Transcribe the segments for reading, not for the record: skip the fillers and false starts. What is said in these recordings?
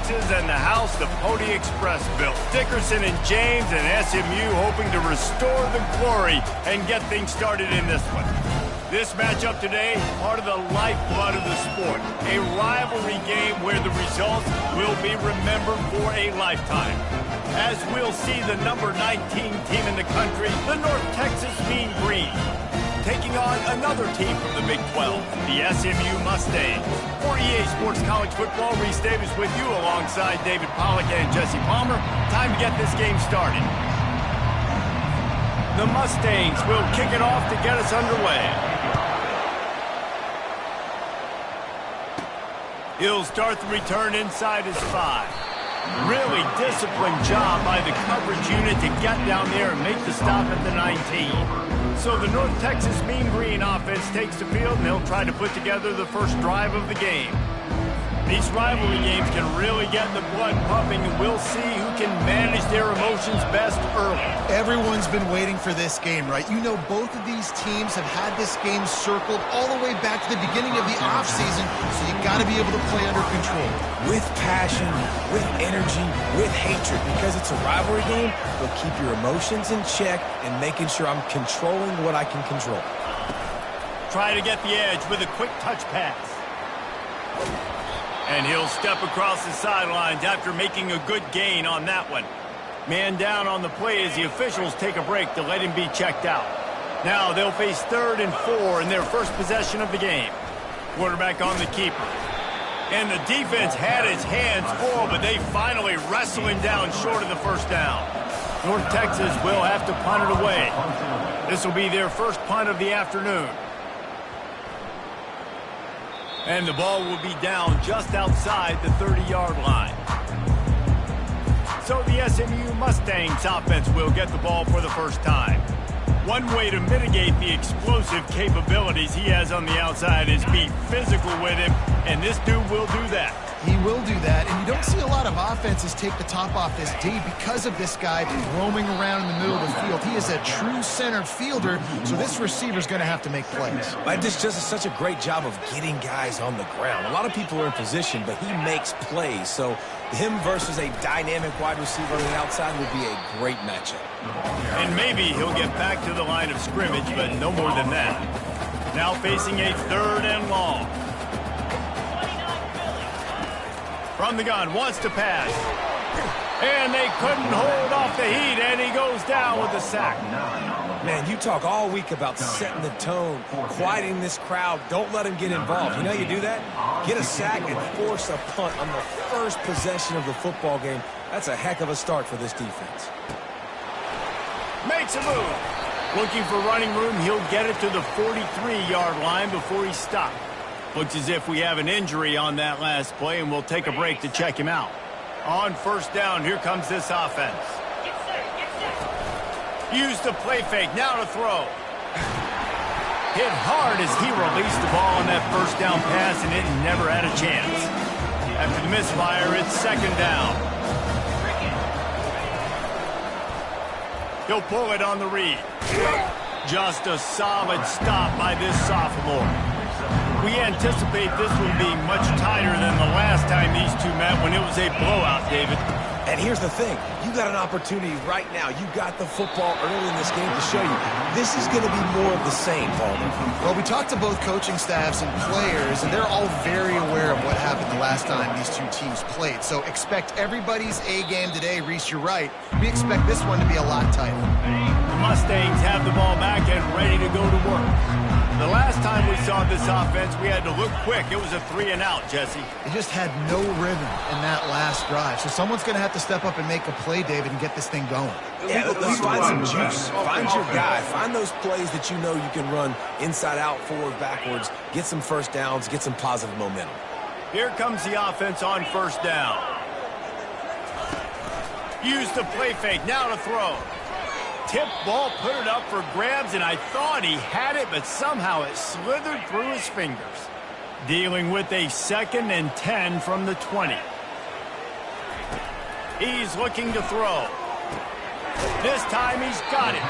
Texas and the house the Pony Express built. Dickerson and James and SMU hoping to restore the glory and get things started in this one. This matchup today, part of the lifeblood of the sport. A rivalry game where the results will be remembered for a lifetime. As we'll see the number 19 team in the country, the North Texas Mean Green, taking on another team from the Big 12, the SMU Mustangs. For EA Sports College Football, Reese Davis with you alongside David Pollack and Jesse Palmer. Time to get this game started. The Mustangs will kick it off to get us underway. He'll start the return inside his 5. Really disciplined job by the coverage unit to get down there and make the stop at the 19. So the North Texas Mean Green offense takes the field, and they'll try to put together the first drive of the game. These rivalry games can really get the blood pumping, and we'll see who can manage their emotions best early. Everyone's been waiting for this game, right? You know, both of these teams have had this game circled all the way back to the beginning of the offseason, so you got to be able to play under control. With passion, with energy, with hatred, because it's a rivalry game, they'll keep your emotions in check and making sure I'm controlling what I can control. Try to get the edge with a quick touch pass. And he'll step across the sidelines after making a good gain on that one. Man down on the play as the officials take a break to let him be checked out. Now they'll face 3rd and 4 in their first possession of the game. Quarterback on the keeper. And the defense had his hands full, but they finally wrestle him down short of the first down. North Texas will have to punt it away. This will be their first punt of the afternoon. And the ball will be down just outside the 30-yard line. So the SMU Mustangs offense will get the ball for the first time. One way to mitigate the explosive capabilities he has on the outside is be physical with him, and this dude will do that. He will do that, and you don't see a lot of offenses take the top off this D because of this guy roaming around in the middle of the field. He is a true center fielder, so this receiver's going to have to make plays. But this does such a great job of getting guys on the ground. A lot of people are in position, but he makes plays. So him versus a dynamic wide receiver on the outside would be a great matchup. And maybe he'll get back to the line of scrimmage, but no more than that. Now facing a 3rd and long. From the gun, wants to pass. And they couldn't hold off the heat, and he goes down with the sack. Man, you talk all week about setting the tone, quieting this crowd. Don't let him get involved. You know how you do that? Get a sack and force a punt on the first possession of the football game. That's a heck of a start for this defense. Makes a move. Looking for running room, he'll get it to the 43-yard line before he stopped. Looks as if we have an injury on that last play, and we'll take a break to check him out. On first down, here comes this offense. Use the play fake, now to throw. Hit hard as he released the ball on that first down pass, and it never had a chance. After the misfire, it's 2nd down. He'll pull it on the read. Just a solid stop by this sophomore. We anticipate this will be much tighter than the last time these two met when it was a blowout, David. And here's the thing. You got an opportunity right now. You got the football early in this game to show you. This is going to be more of the same, Palmer. Well, we talked to both coaching staffs and players, and they're all very aware of what happened the last time these two teams played. So expect everybody's A game today. Reese, you're right. We expect this one to be a lot tighter. The Mustangs have the ball back and ready to go to work. The last time we saw this offense, we had to look quick. It was a 3-and-out, Jesse. They just had no rhythm in that last drive. So someone's going to have to step up and make a play, David, and get this thing going. Yeah, let's find some juice. Find your guy. Find those plays that you know you can run inside out, forward, backwards. Get some first downs. Get some positive momentum. Here comes the offense on first down. Use the play fake. Now to throw. Tip ball, put it up for grabs, and I thought he had it, but somehow it slithered through his fingers. Dealing with a 2nd and 10 from the 20. He's looking to throw. This time he's got it.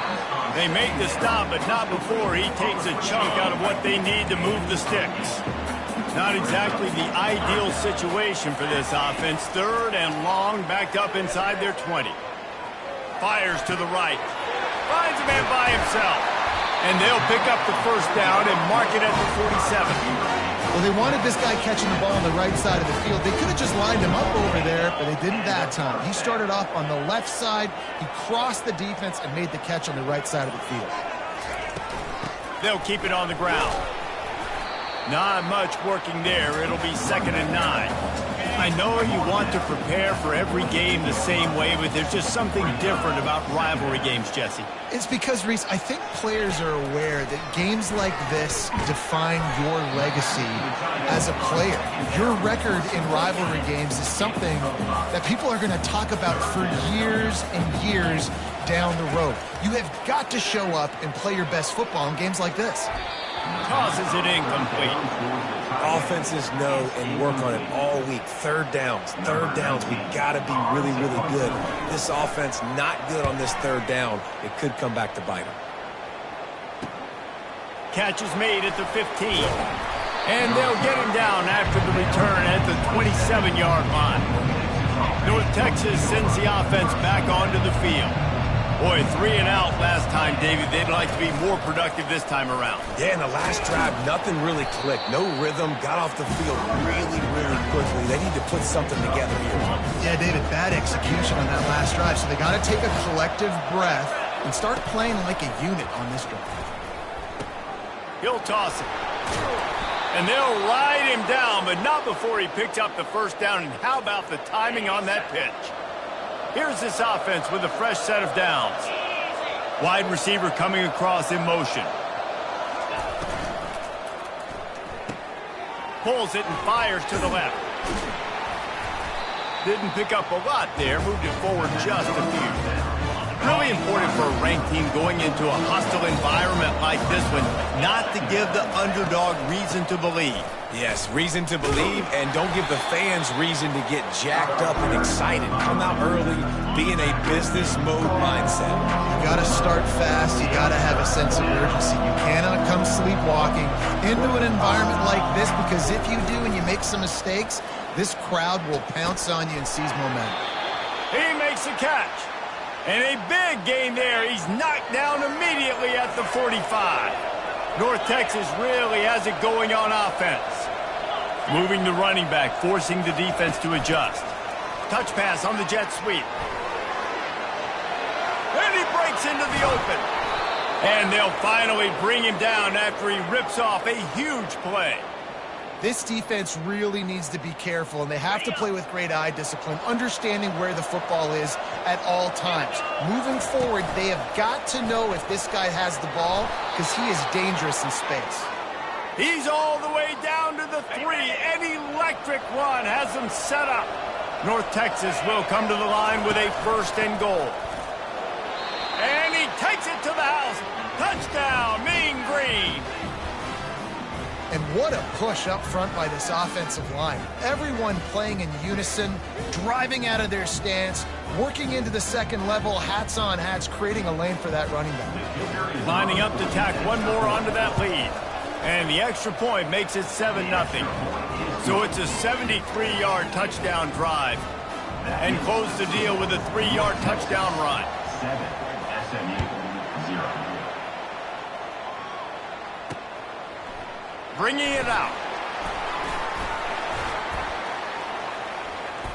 They make the stop, but not before he takes a chunk out of what they need to move the sticks. Not exactly the ideal situation for this offense. 3rd and long, backed up inside their 20. Fires to the right. Finds a man by himself. And they'll pick up the first down and mark it at the 47. Well, they wanted this guy catching the ball on the right side of the field. They could have just lined him up over there, but they didn't that time. He started off on the left side. He crossed the defense and made the catch on the right side of the field. They'll keep it on the ground. Not much working there. It'll be 2nd and 9. I know you want to prepare for every game the same way, but there's just something different about rivalry games, Jesse. It's because, Reese, I think players are aware that games like this define your legacy as a player. Your record in rivalry games is something that people are going to talk about for years and years down the road. You have got to show up and play your best football in games like this. Tosses it incomplete. Offenses know and work on it all week. Third downs. We got to be really, really good. This offense not good on this 3rd down. It could come back to bite them. Catch is made at the 15. And they'll get him down after the return at the 27-yard line. North Texas sends the offense back onto the field. Boy, 3 and out last time, David. They'd like to be more productive this time around. Yeah, in the last drive, nothing really clicked. No rhythm, got off the field really, really quickly. They need to put something together here. Yeah, David, bad execution on that last drive. So they got to take a collective breath and start playing like a unit on this drive. He'll toss it. And they'll ride him down, but not before he picked up the first down. And how about the timing on that pitch? Here's this offense with a fresh set of downs. Wide receiver coming across in motion. Pulls it and fires to the left. Didn't pick up a lot there. Moved it forward just a few. Really important for a ranked team going into a hostile environment like this one, not to give the underdog reason to believe. Yes, reason to believe, and don't give the fans reason to get jacked up and excited. Come out early, be in a business mode mindset. You got to start fast. You got to have a sense of urgency. You cannot come sleepwalking into an environment like this, because if you do and you make some mistakes, this crowd will pounce on you and seize momentum. He makes a catch. And a big gain there. He's knocked down immediately at the 45. North Texas really has it going on offense. Moving the running back, forcing the defense to adjust. Touch pass on the jet sweep. And he breaks into the open. And they'll finally bring him down after he rips off a huge play. This defense really needs to be careful, and they have to play with great eye discipline, understanding where the football is at all times. Moving forward, they have got to know if this guy has the ball, because he is dangerous in space. He's all the way down to the 3. An electric run has them set up. North Texas will come to the line with a 1st and goal. And he takes it to the house. Touchdown, Mean Green. And what a push up front by this offensive line. Everyone playing in unison, driving out of their stance, working into the second level, hats on hats, creating a lane for that running back. Lining up to tack one more onto that lead. And the extra point makes it 7-0. So it's a 73-yard touchdown drive. And close the deal with a 3-yard touchdown run. 7, SMU 0. Bringing it out.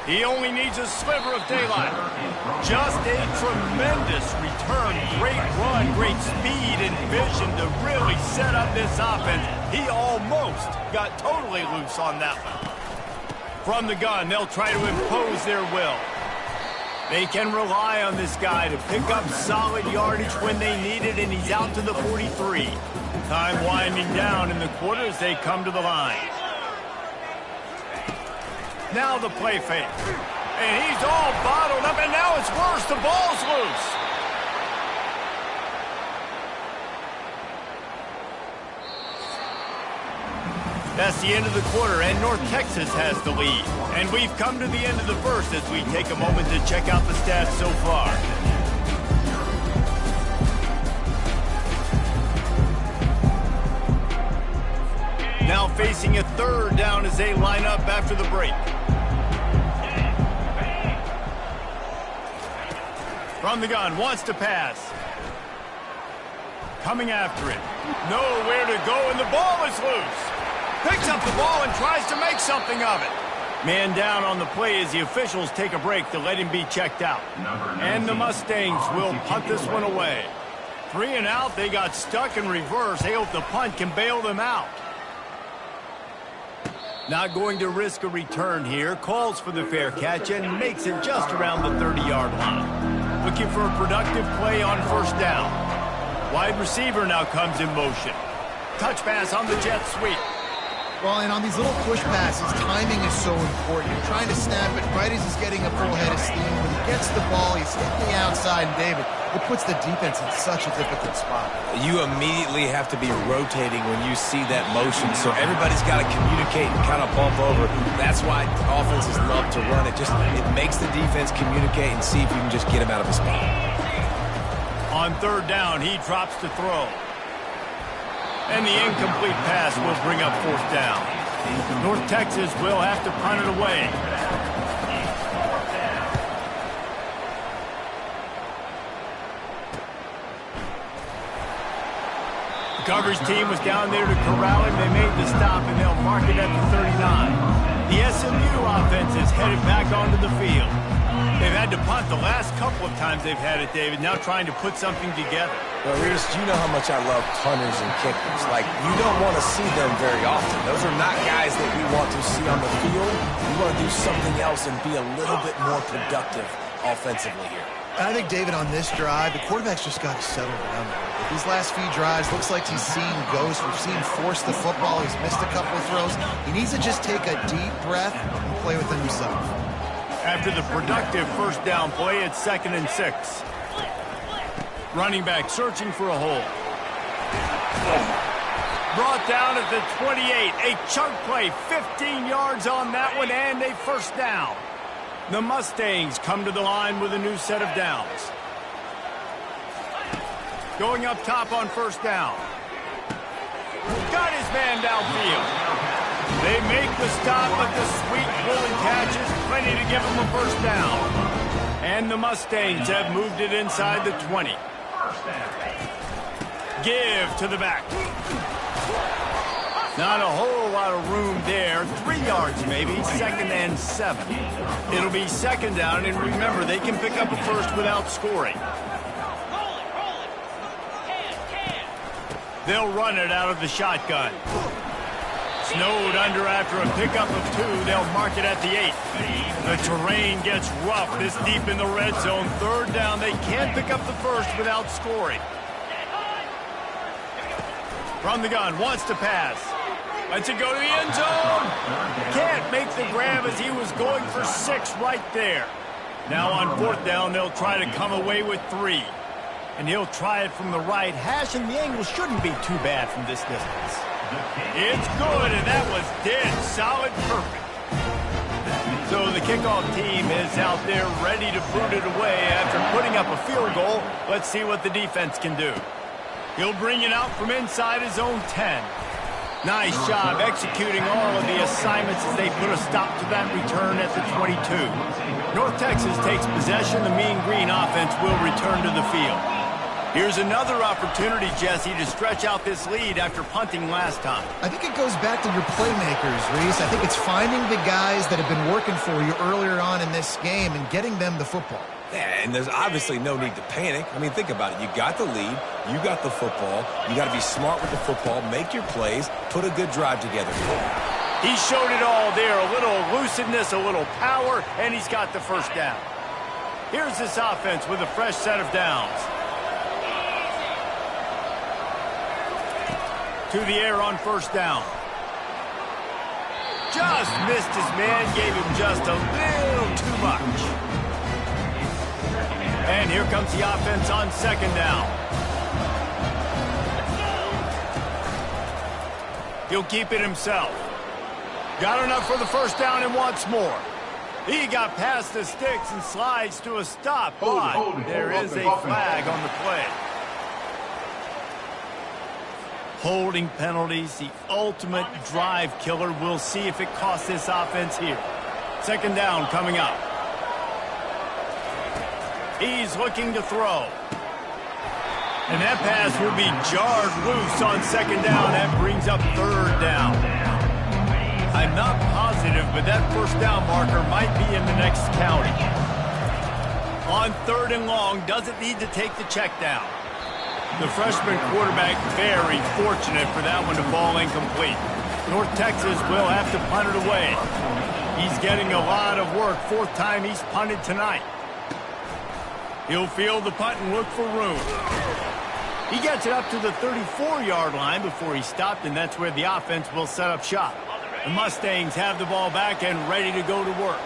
He only needs a sliver of daylight. Just a tremendous return. Great run, great speed and vision to really set up this offense. He almost got totally loose on that one. From the gun, they'll try to impose their will. They can rely on this guy to pick up solid yardage when they need it, and he's out to the 43. Time winding down in the quarter as they come to the line. Now the play fake. And he's all bottled up, and now it's worse. The ball's loose. That's the end of the quarter, and North Texas has the lead. And we've come to the end of the first as we take a moment to check out the stats so far. Now facing a third down as they line up after the break. From the gun, wants to pass. Coming after it. Nowhere to go, and the ball is loose. Picks up the ball and tries to make something of it. Man down on the play as the officials take a break to let him be checked out. And the Mustangs will punt this one away. 3 and out, they got stuck in reverse. They hope the punt can bail them out. Not going to risk a return here. Calls for the fair catch and makes it just around the 30-yard line. Looking for a productive play on first down. Wide receiver now comes in motion. Touch pass on the jet sweep. Well, and on these little push passes, timing is so important. You're trying to snap it right as he's getting a full head of steam. When he gets the ball, he's hitting the outside, and David, it puts the defense in such a difficult spot. You immediately have to be rotating when you see that motion, so everybody's got to communicate and kind of bump over. That's why offenses love to run it. It makes the defense communicate and see if you can just get him out of a spot. On third down, he drops to throw. And the incomplete pass will bring up fourth down. North Texas will have to punt it away. The coverage team was down there to corral him. They made the stop, and they'll mark it at the 39. The SMU offense is headed back onto the field. They've had to punt the last couple of times they've had it, David, now trying to put something together. Well, Reese, you know how much I love punters and kickers. Like, you don't want to see them very often. Those are not guys that we want to see on the field. We want to do something else and be a little bit more productive offensively here. I think, David, on this drive, the quarterback's just got to settle down. These last few drives, looks like he's seen ghosts. We've seen him force the football. He's missed a couple of throws. He needs to just take a deep breath and play within himself. After the productive first down play, it's 2nd and 6. Running back searching for a hole. Brought down at the 28. A chunk play, 15 yards on that one, and a first down. The Mustangs come to the line with a new set of downs. Going up top on first down. Got his man downfield. They make the stop, but the sweet pulling catch is plenty to give them a first down. And the Mustangs have moved it inside the 20. Give to the back. Not a whole lot of room there. 3 yards maybe, 2nd and 7. It'll be 2nd down, and remember, they can pick up a first without scoring. They'll run it out of the shotgun. Snowed under after a pickup of 2. They'll mark it at the 8. The terrain gets rough this deep in the red zone. 3rd down. They can't pick up the first without scoring. From the gun. Wants to pass. Lets it go to the end zone. Can't make the grab as he was going for 6 right there. Now on 4th down, they'll try to come away with 3. And he'll try it from the right hash, and the angle shouldn't be too bad from this distance. It's good, and that was dead solid perfect. So the kickoff team is out there ready to boot it away after putting up a field goal. Let's see what the defense can do. He'll bring it out from inside his own 10. Nice job executing all of the assignments as they put a stop to that return at the 22. North Texas takes possession. The Mean Green offense will return to the field. Here's another opportunity, Jesse, to stretch out this lead after punting last time. I think it goes back to your playmakers, Reese. I think it's finding the guys that have been working for you earlier on in this game and getting them the football. Yeah, and there's obviously no need to panic. I mean, think about it. You got the lead. You got the football. You got to be smart with the football, make your plays, put a good drive together. He showed it all there. A little elusiveness, a little power, and he's got the first down. Here's this offense with a fresh set of downs. To the air on first down. Just missed his man, gave him just a little too much. And here comes the offense on 2nd down. He'll keep it himself. Got enough for the first down and wants more. He got past the sticks and slides to a stop, but there is a flag on the play. Holding penalties, the ultimate drive killer. We'll see if it costs this offense here. Second down coming up. He's looking to throw. And that pass will be jarred loose on second down. That brings up third down. I'm not positive, but that first down marker might be in the next county. On third and long, doesn't need to take the check down. The freshman quarterback very fortunate for that one to fall incomplete. North Texas will have to punt it away. He's getting a lot of work. Fourth time he's punted tonight. He'll field the punt and look for room. He gets it up to the 34-yard line before he stopped, and that's where the offense will set up shop. The Mustangs have the ball back and ready to go to work.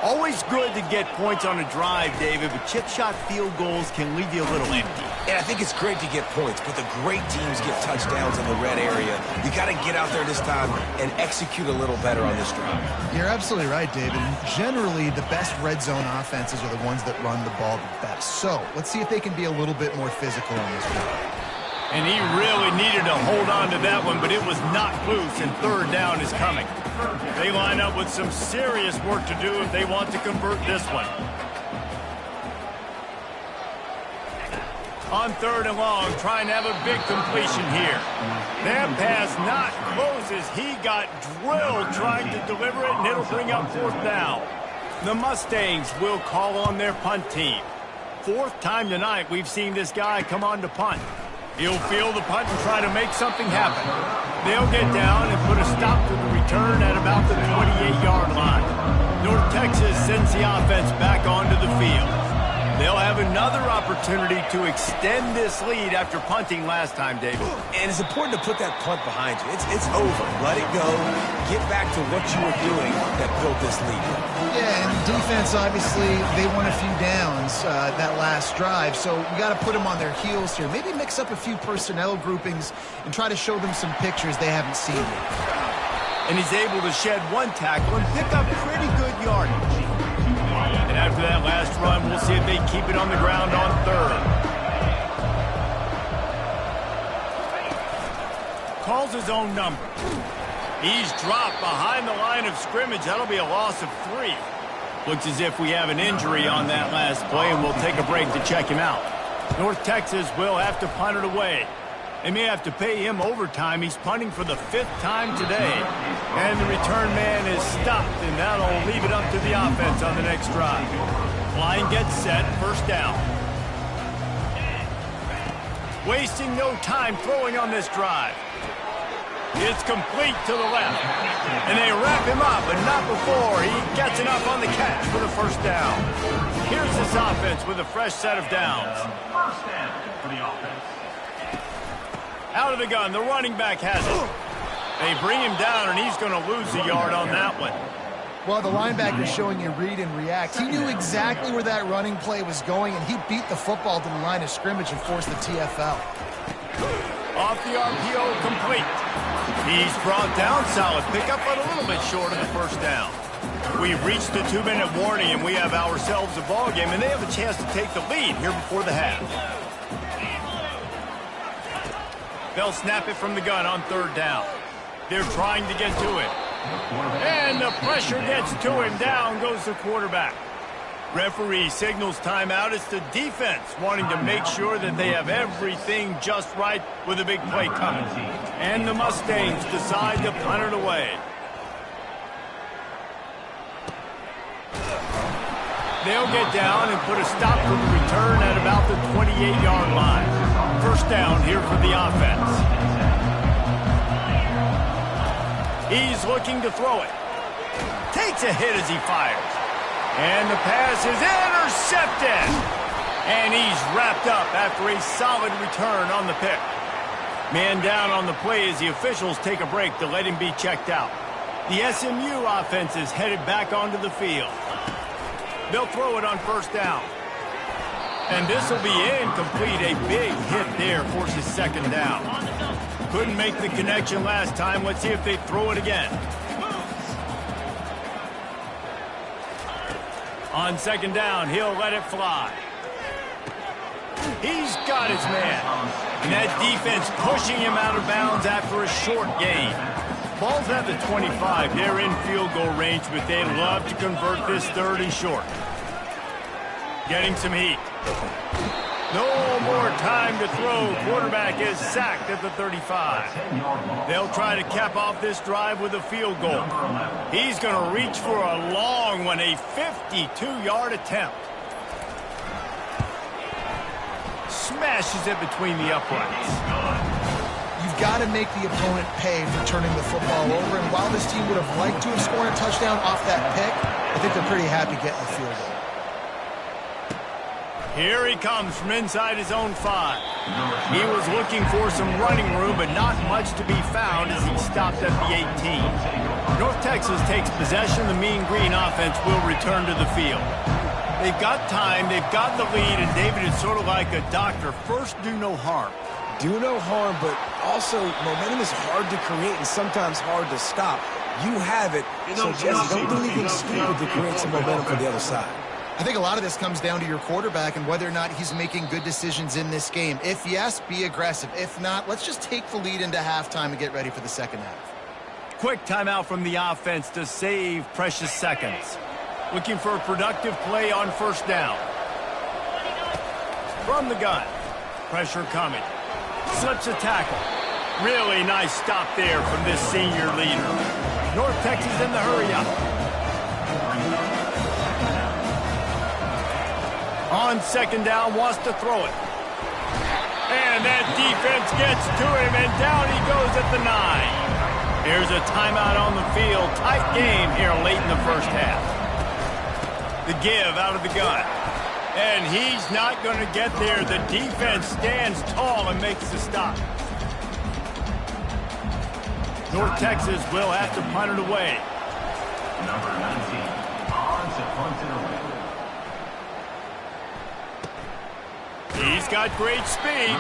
Always good to get points on a drive, David, but chip shot field goals can leave you a little empty. Yeah, I think it's great to get points, but the great teams get touchdowns in the red area. You got to get out there this time and execute a little better on this drive. You're absolutely right, David. And generally, the best red zone offenses are the ones that run the ball the best. So let's see if they can be a little bit more physical on this drive. And he really needed to hold on to that one, but it was knocked loose, and third down is coming. They line up with some serious work to do if they want to convert this one. On third and long, trying to have a big completion here. That pass not close as he got drilled trying to deliver it, and it'll bring up fourth down. The Mustangs will call on their punt team. Fourth time tonight we've seen this guy come on to punt. He'll field the punt and try to make something happen. They'll get down and put a stop to the return at about the 28-yard line. North Texas sends the offense back onto the field. They'll have another opportunity to extend this lead after punting last time, David. And it's important to put that punt behind you. It's over. Let it go. Get back to what you were doing that built this lead. Yeah, and defense, obviously, they won a few downs that last drive, so you got to put them on their heels here. Maybe mix up a few personnel groupings and try to show them some pictures they haven't seen yet. And he's able to shed one tackle and pick up pretty good yardage. And after that last run, we'll see if they keep it on the ground on third. Calls his own number. He's dropped behind the line of scrimmage. That'll be a loss of 3. Looks as if we have an injury on that last play, and we'll take a break to check him out. North Texas will have to punt it away. They may have to pay him overtime. He's punting for the 5th time today. And the return man is stopped, and that'll leave it up to the offense on the next drive. Line gets set, first down. Wasting no time throwing on this drive. It's complete to the left. And they wrap him up, but not before he gets enough on the catch for the first down. Here's this offense with a fresh set of downs. First down for the offense. Out of the gun, the running back has it. They bring him down, and he's going to lose a yard on that one. Well, the linebacker is showing you read and react. He knew exactly where that running play was going, and he beat the football to the line of scrimmage and forced the TFL. Off the RPO, complete. He's brought down, solid pickup, but a little bit short of the first down. We've reached the 2-minute warning, and we have ourselves a ball game, and they have a chance to take the lead here before the half. They'll snap it from the gun on third down. They're trying to get to it. And the pressure gets to him. Down goes the quarterback. Referee signals timeout. It's the defense wanting to make sure that they have everything just right with a big play coming. And the Mustangs decide to punt it away. They'll get down and put a stop to the return at about the 28-yard line. First down here for the offense. He's looking to throw it. Takes a hit as he fires. And the pass is intercepted. And he's wrapped up after a solid return on the pick. Man down on the play as the officials take a break to let him be checked out. The SMU offense is headed back onto the field. They'll throw it on first down. And this will be incomplete. A big hit there forces second down. Couldn't make the connection last time. Let's see if they throw it again. On second down, he'll let it fly. He's got his man. And that defense pushing him out of bounds after a short gain. Ball's at the 25. They're in field goal range, but they'd love to convert this 3rd and short. Getting some heat. No more time to throw. Quarterback is sacked at the 35. They'll try to cap off this drive with a field goal. He's going to reach for a long one, a 52-yard attempt. Smashes it between the uprights. You've got to make the opponent pay for turning the football over, and while this team would have liked to have scored a touchdown off that pick, I think they're pretty happy getting the field goal. Here he comes from inside his own 5. He was looking for some running room, but not much to be found as he stopped at the 18. North Texas takes possession. The Mean Green offense will return to the field. They've got time, they've got the lead, and David is sort of like a doctor. First, do no harm. Do no harm, but also momentum is hard to create and sometimes hard to stop. You have it, so Jesse, don't do anything stupid to create some momentum for the other side. I think a lot of this comes down to your quarterback and whether or not he's making good decisions in this game. If yes, be aggressive. If not, let's just take the lead into halftime and get ready for the second half. Quick timeout from the offense to save precious seconds. Looking for a productive play on 1st down. From the gun. Pressure coming. Slips a tackle. Really nice stop there from this senior leader. North Texas in the hurry-up. On 2nd down, wants to throw it. And that defense gets to him, and down he goes at the 9. Here's a timeout on the field. Tight game here late in the 1st half. The give out of the gun. And he's not going to get there. The defense stands tall and makes the stop. North Texas will have to punt it away. Number 19 on to punt it away. He's got great speed,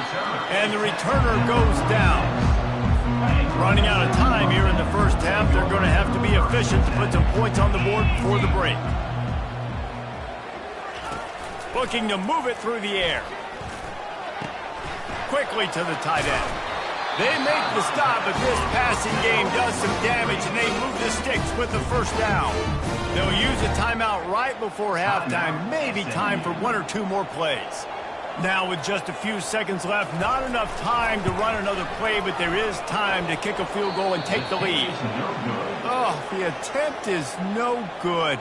and the returner goes down. Running out of time here in the 1st half. They're going to have to be efficient to put some points on the board before the break. Looking to move it through the air. Quickly to the tight end. They make the stop, but this passing game does some damage, and they move the sticks with the 1st down. They'll use a timeout right before halftime. Maybe time for 1 or 2 more plays. Now with just a few seconds left, not enough time to run another play, but there is time to kick a field goal and take the lead. Oh, the attempt is no good.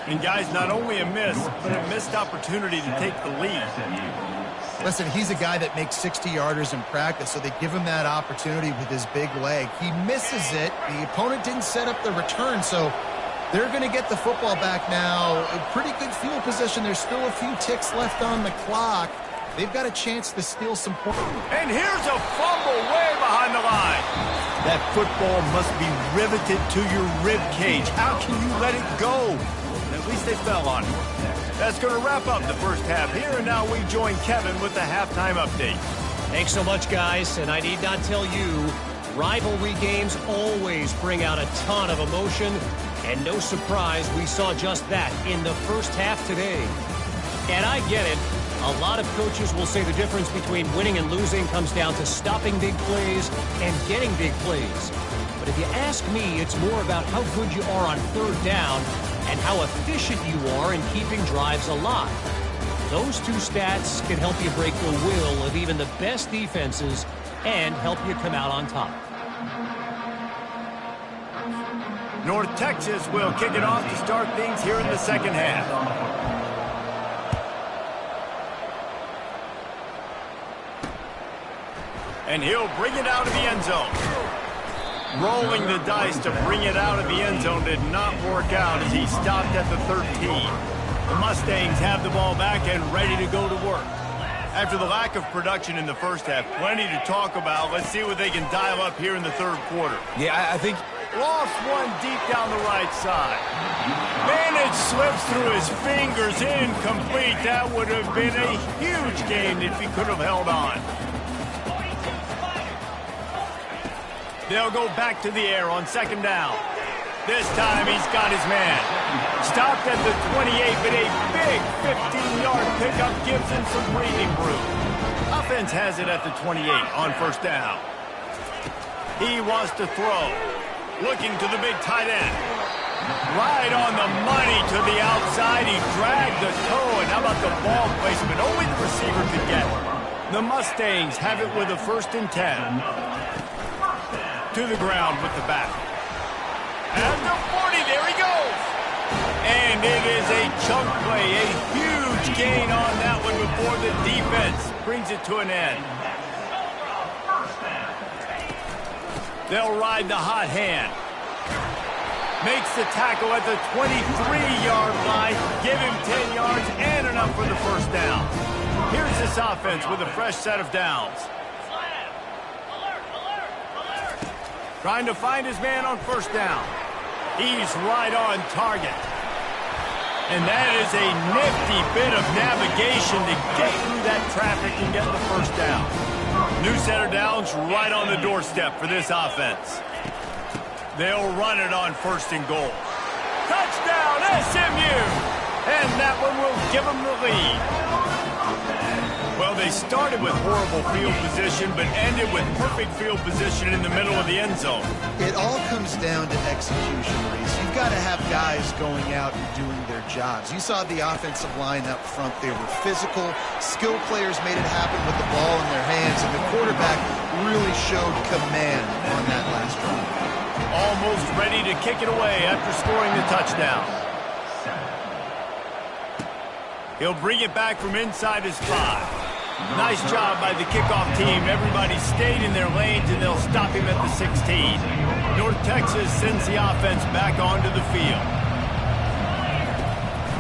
And guys, not only a miss, but a missed opportunity to take the lead. Listen, he's a guy that makes 60-yarders in practice, so they give him that opportunity with his big leg. He misses it. The opponent didn't set up the return, so they're going to get the football back now. A pretty good field position. There's still a few ticks left on the clock. They've got a chance to steal some points. And here's a fumble way behind the line. That football must be riveted to your rib cage. How can you let it go? At least they fell on it. That's going to wrap up the 1st half here, and now we join Kevin with the halftime update. Thanks so much, guys, and I need not tell you, rivalry games always bring out a ton of emotion, and no surprise we saw just that in the 1st half today. And I get it. A lot of coaches will say the difference between winning and losing comes down to stopping big plays and getting big plays. But if you ask me, it's more about how good you are on 3rd down and how efficient you are in keeping drives alive. Those 2 stats can help you break the will of even the best defenses and help you come out on top. North Texas will kick it off to start things here in the 2nd half. And he'll bring it out of the end zone. Rolling the dice to bring it out of the end zone did not work out as he stopped at the 13. The Mustangs have the ball back and ready to go to work. After the lack of production in the 1st half, plenty to talk about. Let's see what they can dial up here in the 3rd quarter. Yeah, I think... Lost one deep down the right side. And it slips through his fingers, incomplete. That would have been a huge game if he could have held on. They'll go back to the air on 2nd down. This time he's got his man. Stopped at the 28, but a big 15-yard pickup gives him some breathing room. Offense has it at the 28 on first down. He wants to throw. Looking to the big tight end. Right on the money to the outside. He dragged the toe, and how about the ball placement? Only the receiver could get it. The Mustangs have it with a 1st and 10. To the ground with the back. At the 40, there he goes. And it is a chunk play, a huge gain on that one before the defense brings it to an end. They'll ride the hot hand. Makes the tackle at the 23-yard line. Give him 10 yards and enough for the 1st down. Here's this offense with a fresh set of downs. Trying to find his man on 1st down. He's right on target. And that is a nifty bit of navigation to get through that traffic and get the 1st down. New set of downs right on the doorstep for this offense. They'll run it on 1st and goal. Touchdown, SMU! And that one will give them the lead. Well, they started with horrible field position, but ended with perfect field position in the middle of the end zone. It all comes down to execution, Reese. You've got to have guys going out and doing their jobs. You saw the offensive line up front. They were physical. Skill players made it happen with the ball in their hands, and the quarterback really showed command on that last run. Almost ready to kick it away after scoring the touchdown. He'll bring it back from inside his 5. Nice job by the kickoff team. Everybody stayed in their lanes, and they'll stop him at the 16. North Texas sends the offense back onto the field.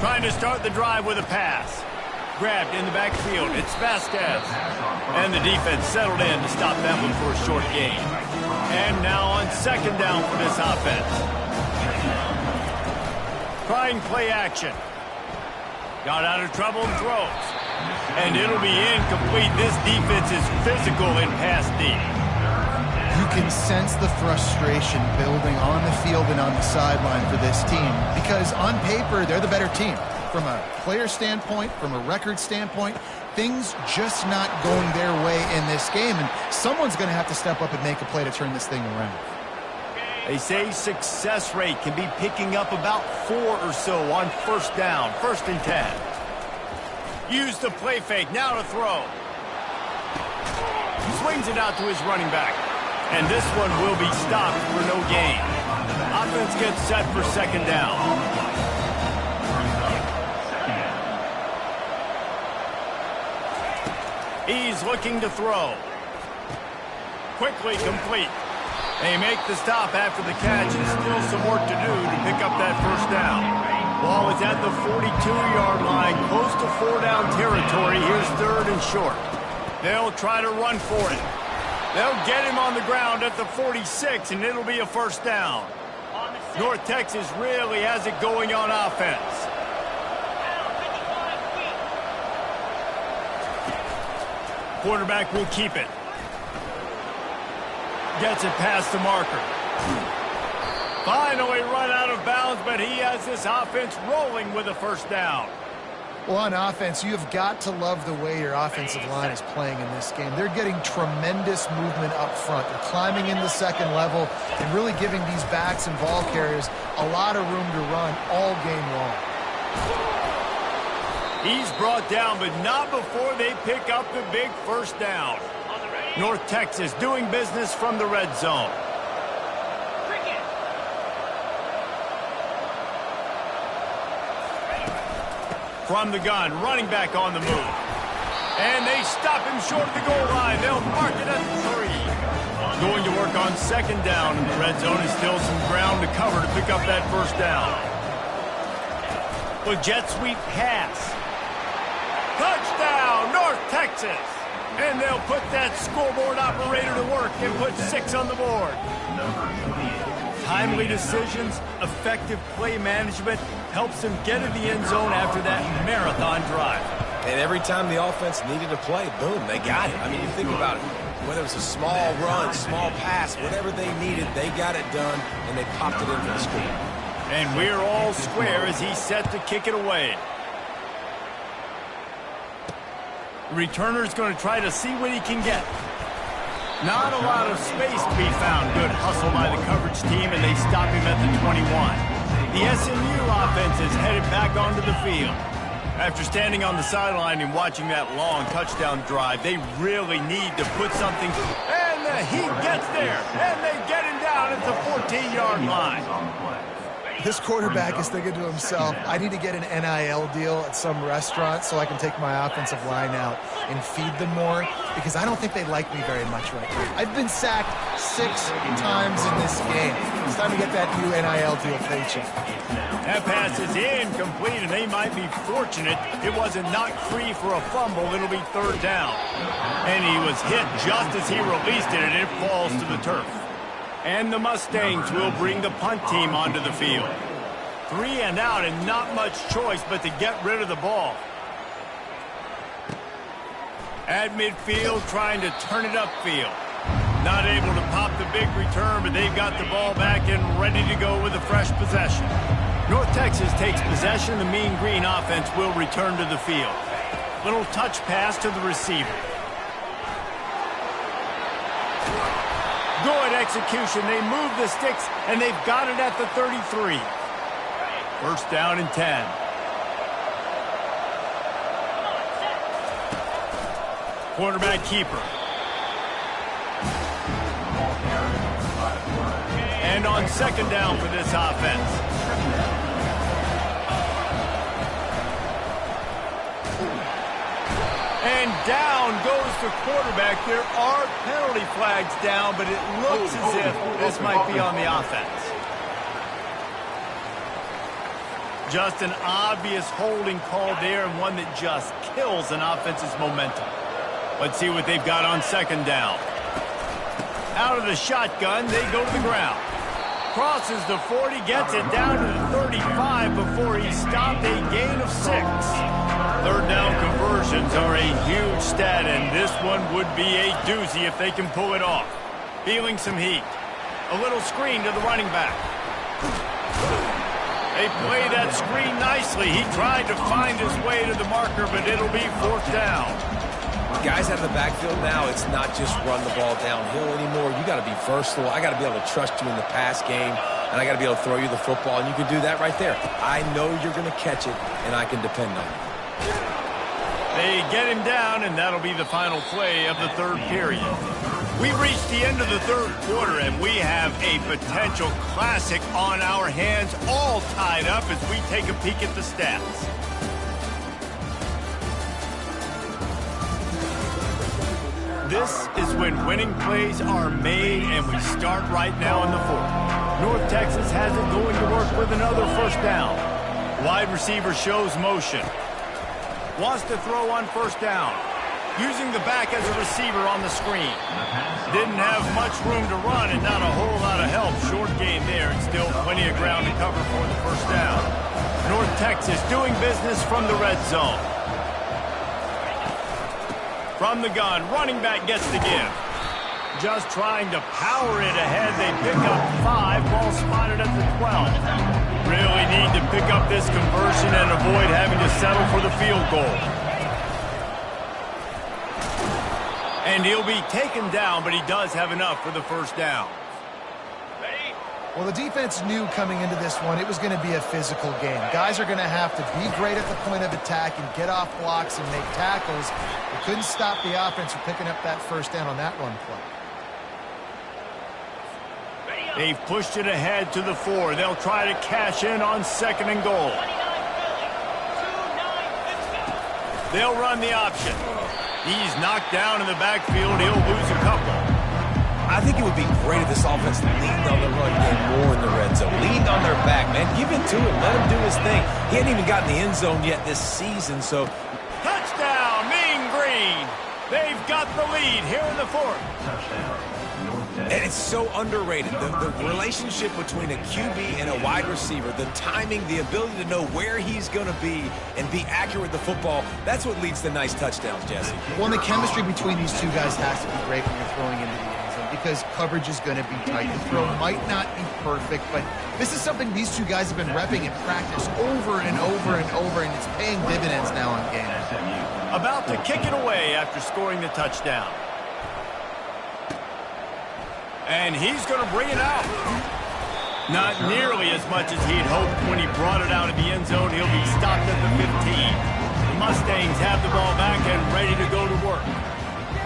Trying to start the drive with a pass. Grabbed in the backfield. It's Vasquez. And the defense settled in to stop that one for a short gain. And now on 2nd down for this offense. Trying play action. Got out of trouble and throws. And it'll be incomplete. This defense is physical in pass deep. You can sense the frustration building on the field and on the sideline for this team because on paper, they're the better team. From a player standpoint, from a record standpoint, things just not going their way in this game, and someone's going to have to step up and make a play to turn this thing around. They say success rate can be picking up about 4 or so on 1st down, 1st and 10. Use the play fake, now to throw. Swings it out to his running back. And this one will be stopped for no gain. Offense gets set for 2nd down. He's looking to throw. Quickly complete. They make the stop after the catch, and still some work to do to pick up that 1st down. Ball is at the 42-yard line, close to 4-down territory. Here's 3rd and short. They'll try to run for it. They'll get him on the ground at the 46, and it'll be a 1st down. North Texas really has it going on offense. Quarterback will keep it. Gets it past the marker. Finally run out of bounds, but he has this offense rolling with a 1st down. Well, on offense, you've got to love the way your offensive line is playing in this game. They're getting tremendous movement up front. They're climbing in the 2nd level and really giving these backs and ball carriers a lot of room to run all game long. He's brought down, but not before they pick up the big 1st down. North Texas doing business from the red zone. From the gun, running back on the move. And they stop him short of the goal line. They'll mark it at the 3. Going to work on 2nd down, and the red zone is still some ground to cover to pick up that 1st down. The jet sweep pass. Touchdown, North Texas. And they'll put that scoreboard operator to work and put 6 on the board. Timely decisions, effective play management helps them get in the end zone after that marathon drive. And every time the offense needed a play, boom, they got it. I mean, you think about it. Whether it was a small run, small pass, whatever they needed, they got it done, and they popped it in for the score. And we're all square as he's set to kick it away. Returner's going to try to see what he can get. Not a lot of space to be found. Good hustle by the coverage team, and they stop him at the 21. The SMU offense is headed back onto the field. After standing on the sideline and watching that long touchdown drive, they really need to put something. And he gets there, and they get him down at the 14-yard line. This quarterback is thinking to himself, I need to get an NIL deal at some restaurant so I can take my offensive line out and feed them more, because I don't think they like me very much right now. I've been sacked 6 times in this game. It's time to get that new NIL deal paycheck. That pass is incomplete, and they might be fortunate it wasn't knocked free for a fumble. It'll be 3rd down. And he was hit just as he released it, and it falls to the turf. And the Mustangs will bring the punt team onto the field. 3 and out, and not much choice but to get rid of the ball. At midfield, trying to turn it upfield. Not able to pop the big return, but they've got the ball back and ready to go with a fresh possession. North Texas takes possession. The Mean Green offense will return to the field. Little touch pass to the receiver. Good execution. They move the sticks, and they've got it at the 33. 1st down and 10. Quarterback keeper. And on 2nd down for this offense. And down goes the quarterback. There are penalty flags down, but it looks as if this might be on the offense. Just an obvious holding call there, and one that just kills an offense's momentum. Let's see what they've got on 2nd down. Out of the shotgun, they go to the ground. Crosses the 40, gets it down to the 35 before he stopped, a gain of 6. 3rd down conversions are a huge stat, and this one would be a doozy if they can pull it off. Feeling some heat. A little screen to the running back. They play that screen nicely. He tried to find his way to the marker, but it'll be 4th down. Guys out of the backfield now, it's not just run the ball downhill anymore. You got to be versatile. I got to be able to trust you in the pass game, and I got to be able to throw you the football, and you can do that right there. I know you're going to catch it, and I can depend on it. They get him down, and that'll be the final play of the 3rd period. We reached the end of the 3rd quarter, and we have a potential classic on our hands, all tied up as we take a peek at the stats. This is when winning plays are made, and we start right now in the 4th. North Texas has it going to work with another 1st down. Wide receiver shows motion. Wants to throw on 1st down. Using the back as a receiver on the screen. Didn't have much room to run and not a whole lot of help. Short gain there, and still plenty of ground to cover for the 1st down. North Texas doing business from the red zone. From the gun, running back gets the give. Just trying to power it ahead. They pick up 5. Ball spotted at the 12. Really need to pick up this conversion and avoid having to settle for the field goal. And he'll be taken down, but he does have enough for the 1st down. Well, the defense knew coming into this one it was going to be a physical game. Guys are going to have to be great at the point of attack and get off blocks and make tackles. They couldn't stop the offense from picking up that 1st down on that run play. They've pushed it ahead to the 4. They'll try to cash in on 2nd and goal. They'll run the option. He's knocked down in the backfield. He'll lose a couple. I think it would be great if this offense leaned on the run game more in the red zone. Leaned on their back, man. Give it to him. Let him do his thing. He hadn't even gotten the end zone yet this season, so... Touchdown, Mean Green. They've got the lead here in the 4th. And it's so underrated. The relationship between a QB and a wide receiver, the timing, the ability to know where he's going to be and be accurate with the football, that's what leads to nice touchdowns, Jesse. Well, and the chemistry between these two guys has to be great when you're throwing into the end zone, because coverage is going to be tight. The throw might not be perfect, but this is something these two guys have been repping in practice over and over and over, and it's paying dividends now on game. About to kick it away after scoring the touchdown. And he's going to bring it out. Not nearly as much as he'd hoped when he brought it out of the end zone. He'll be stopped at the 15. The Mustangs have the ball back and ready to go to work.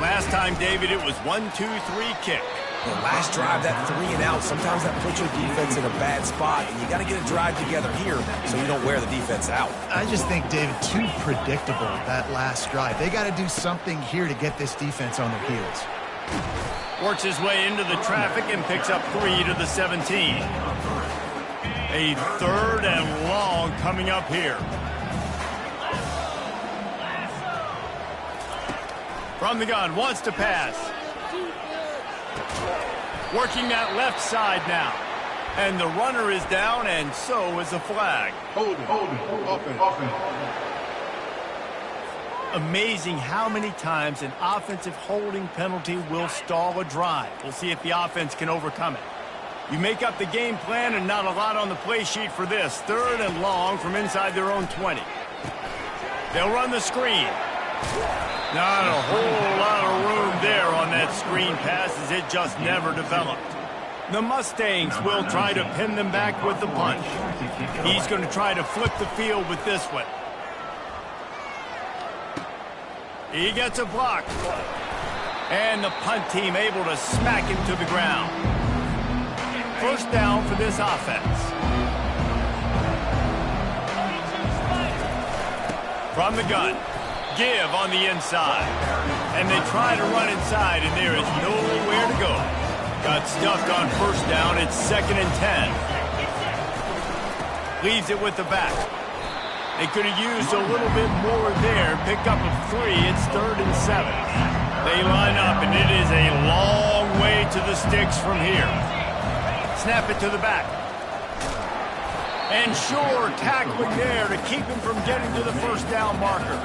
Last time, David, it was 1-2-3 kick. The last drive, that 3 and out, sometimes that puts your defense in a bad spot, and you got to get a drive together here so you don't wear the defense out. I just think, David, too predictable, that last drive. They got to do something here to get this defense on their heels. Works his way into the traffic and picks up 3 to the 17. A 3rd and long coming up here. From the gun, wants to pass. Working that left side now. And the runner is down, and so is the flag. Hold it. Amazing how many times an offensive holding penalty will stall a drive. We'll see if the offense can overcome it. You make up the game plan and not a lot on the play sheet for this. 3rd and long from inside their own 20. They'll run the screen. Not a whole lot of room there on that screen pass as it just never developed. The Mustangs will try to pin them back with the punch. He's going to try to flip the field with this one. He gets a block. And the punt team able to smack him to the ground. 1st down for this offense. From the gun. Give on the inside. And they try to run inside, and there is nowhere to go. Got stuffed on 1st down. It's 2nd and 10. Leaves it with the back. They could have used a little bit more there. Pick up a 3. It's 3rd and 7. They line up, and it is a long way to the sticks from here. Snap it to the back. And sure, tackling there to keep him from getting to the 1st down marker.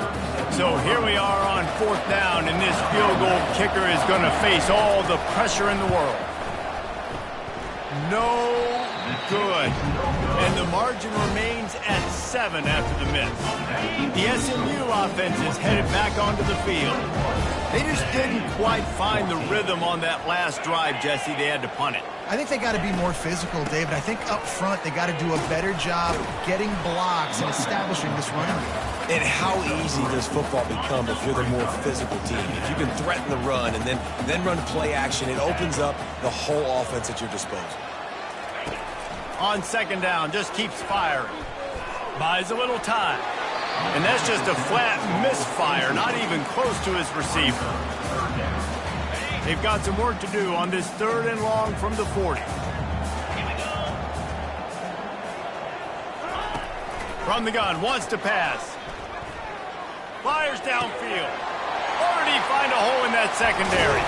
So here we are on 4th down, and this field goal kicker is going to face all the pressure in the world. No good. And the margin remains at 7 after the miss. The SMU offense is headed back onto the field. They just didn't quite find the rhythm on that last drive, Jesse. They had to punt it. I think they got to be more physical, David. I think up front they got to do a better job getting blocks and establishing this running game. And how easy does football become if you're the more physical team? If you can threaten the run and then run play action, it opens up the whole offense at your disposal. On 2nd down, just keeps firing. Buys a little time. And that's just a flat misfire, not even close to his receiver. They've got some work to do on this 3rd and long from the 40. From the gun, wants to pass. Fires downfield. Or did he find a hole in that secondary?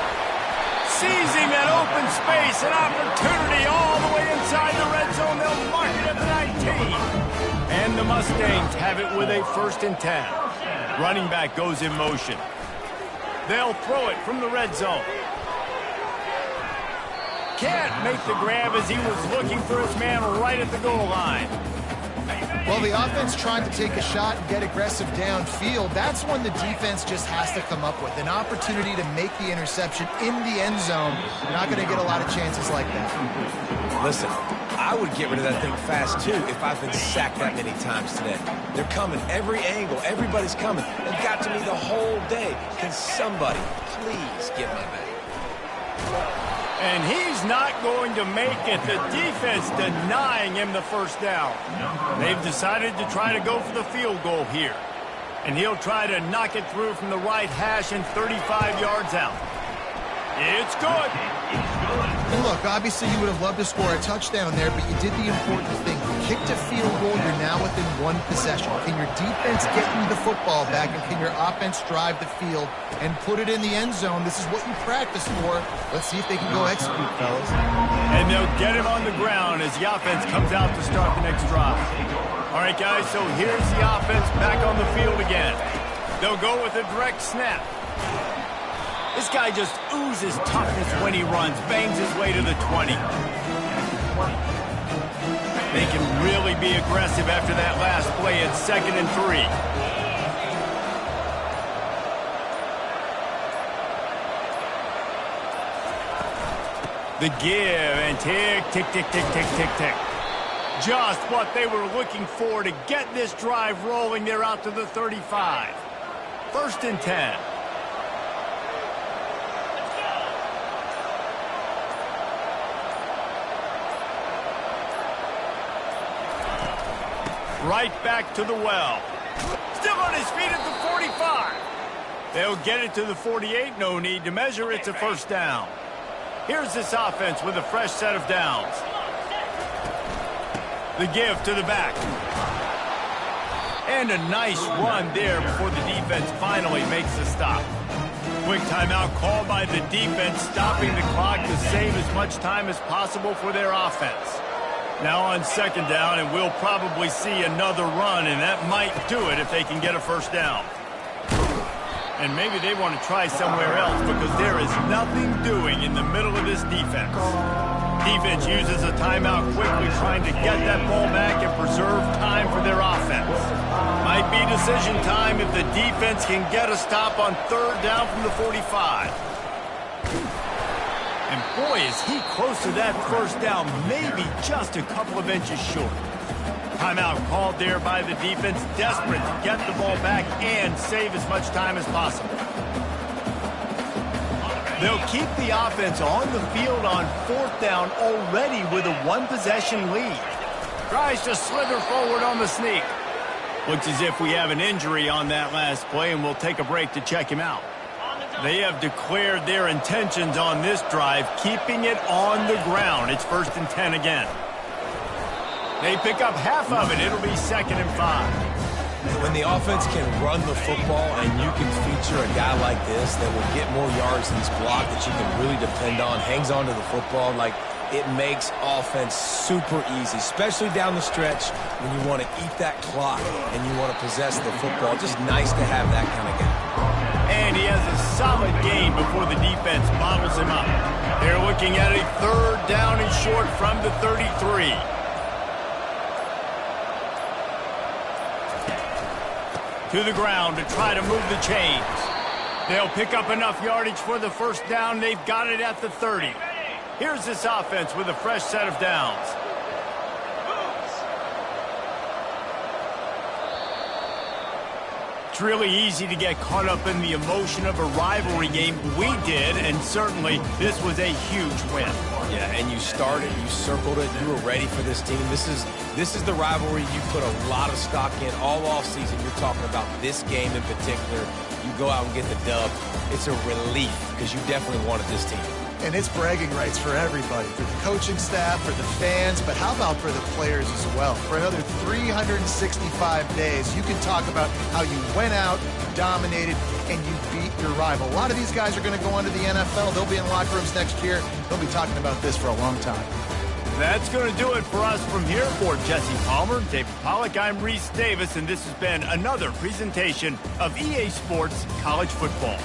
Seizing that open space, an opportunity all the way inside the red zone. They'll mark it at the 19. And the Mustangs have it with a 1st and 10. Running back goes in motion. They'll throw it from the red zone. Can't make the grab as he was looking for his man right at the goal line. Well, the offense tried to take a shot and get aggressive downfield. That's when the defense just has to come up with an opportunity to make the interception in the end zone. You're not going to get a lot of chances like that. Listen, I would get rid of that thing fast, too, if I've been sacked that many times today. They're coming every angle. Everybody's coming. They've got to me the whole day. Can somebody please get my back? And he's not going to make it. The defense denying him the 1st down. They've decided to try to go for the field goal here. And he'll try to knock it through from the right hash and 35 yards out. It's good. And look, obviously you would have loved to score a touchdown there, but you did the important thing. You kicked a field goal, you're now within 1 possession. Can your defense get you the football back, and can your offense drive the field and put it in the end zone? This is what you practice for. Let's see if they can go execute, fellas. And they'll get him on the ground as the offense comes out to start the next drive. All right, guys, so here's the offense back on the field again. They'll go with a direct snap. This guy just oozes toughness when he runs, bangs his way to the 20. They can really be aggressive after that last play at 2nd and 3. The give and tick, tick, tick, tick, tick, tick, tick. Just what they were looking for to get this drive rolling. They're out to the 35. 1st and 10. Right back to the well. Still on his feet at the 45. They'll get it to the 48. No need to measure. It's a 1st down. Here's this offense with a fresh set of downs. The give to the back. And a nice run there before the defense finally makes the stop. Quick timeout called by the defense, stopping the clock to save as much time as possible for their offense. Now on 2nd down, and we'll probably see another run, and that might do it if they can get a 1st down. And maybe they want to try somewhere else because there is nothing doing in the middle of this defense. Defense uses a timeout quickly, trying to get that ball back and preserve time for their offense. Might be decision time if the defense can get a stop on 3rd down from the 45. And boy, is he close to that 1st down, maybe just a couple of inches short. Timeout called there by the defense, desperate to get the ball back and save as much time as possible. They'll keep the offense on the field on 4th down already with a 1-possession lead. Tries to slither forward on the sneak. Looks as if we have an injury on that last play, and we'll take a break to check him out. They have declared their intentions on this drive, keeping it on the ground. It's 1st and 10 again. They pick up half of it. It'll be 2nd and 5. When the offense can run the football and you can feature a guy like this that will get more yards than his block that you can really depend on, hangs on to the football, like it makes offense super easy, especially down the stretch when you want to eat that clock and you want to possess the football. Just nice to have that kind of guy. And he has a solid gain before the defense bottles him up. They're looking at a 3rd down and short from the 33. To the ground to try to move the chains. They'll pick up enough yardage for the 1st down. They've got it at the 30. Here's this offense with a fresh set of downs. It's really easy to get caught up in the emotion of a rivalry game. We did, and certainly this was a huge win. Yeah, and you started, you circled it, you were ready for this team. This is the rivalry you put a lot of stock in all offseason. You're talking about this game in particular. You go out and get the dub. It's a relief because you definitely wanted this team. And it's bragging rights for everybody, for the coaching staff, for the fans, but how about for the players as well? For another 365 days, you can talk about how you went out, you dominated, and you beat your rival. A lot of these guys are going to go on to the NFL. They'll be in locker rooms next year. They'll be talking about this for a long time. That's going to do it for us from here. For Jesse Palmer, David Pollack, I'm Reese Davis, and this has been another presentation of EA Sports College Football.